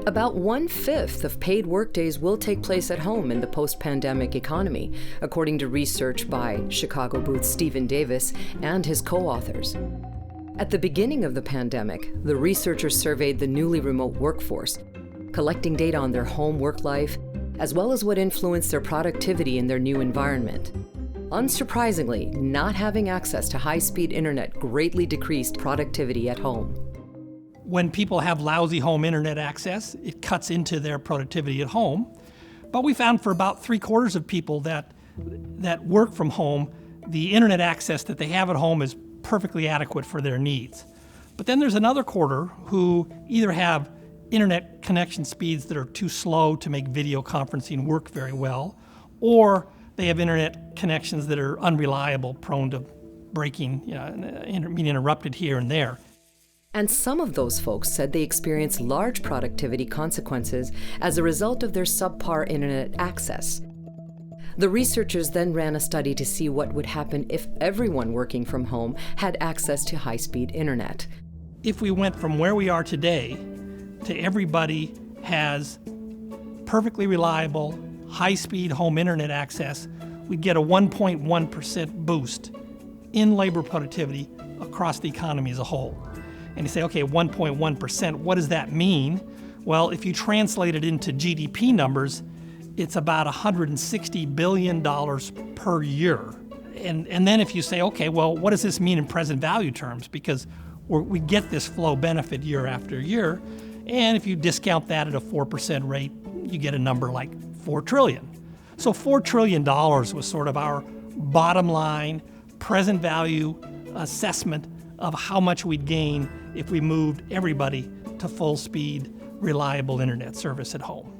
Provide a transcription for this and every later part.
About 1/5 of paid workdays will take place at home in the post-pandemic economy, according to research by Chicago Booth's Stephen Davis and his co-authors. At the beginning of the pandemic, the researchers surveyed the newly remote workforce, collecting data on their home work life, as well as what influenced their productivity in their new environment. Unsurprisingly, not having access to high-speed internet greatly decreased productivity at home. When people have lousy home internet access, it cuts into their productivity at home. But we found for about 3/4 of people that work from home, the internet access that they have at home is perfectly adequate for their needs. But then there's another quarter who either have internet connection speeds that are too slow to make video conferencing work very well, or they have internet connections that are unreliable, prone to breaking, being interrupted here and there. And some of those folks said they experienced large productivity consequences as a result of their subpar internet access. The researchers then ran a study to see what would happen if everyone working from home had access to high-speed internet. If we went from where we are today to everybody has perfectly reliable, high-speed home internet access, we'd get a 1.1% boost in labor productivity across the economy as a whole. And you say, okay, 1.1%, what does that mean? Well, if you translate it into GDP numbers, it's about $160 billion per year. And then if you say, okay, well, what does this mean in present value terms? Because we get this flow benefit year after year. And if you discount that at a 4% rate, you get a number like $4 trillion. So $4 trillion was sort of our bottom line, present value assessment of how much we'd gain if we moved everybody to full-speed, reliable internet service at home.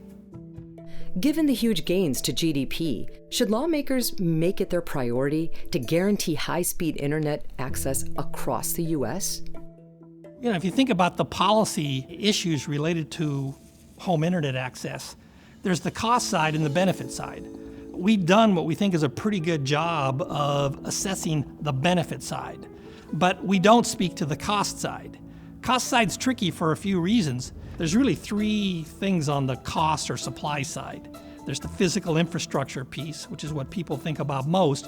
Given the huge gains to GDP, should lawmakers make it their priority to guarantee high-speed internet access across the U.S.? If you think about the policy issues related to home internet access, there's the cost side and the benefit side. We've done what we think is a pretty good job of assessing the benefit side, but we don't speak to the cost side. Cost side's tricky for a few reasons. There's really 3 things on the cost or supply side. There's the physical infrastructure piece, which is what people think about most.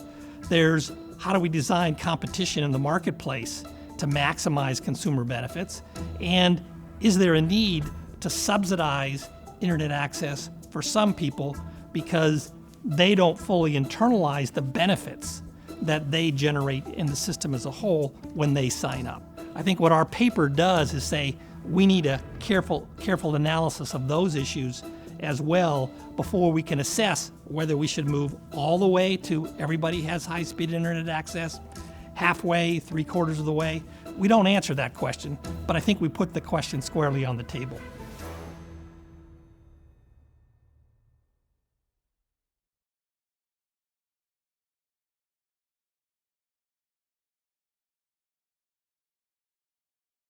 There's how do we design competition in the marketplace to maximize consumer benefits? And is there a need to subsidize internet access for some people because they don't fully internalize the benefits that they generate in the system as a whole when they sign up? I think what our paper does is say we need a careful analysis of those issues as well before we can assess whether we should move all the way to everybody has high-speed internet access, halfway, 3/4 of the way. We don't answer that question, but I think we put the question squarely on the table.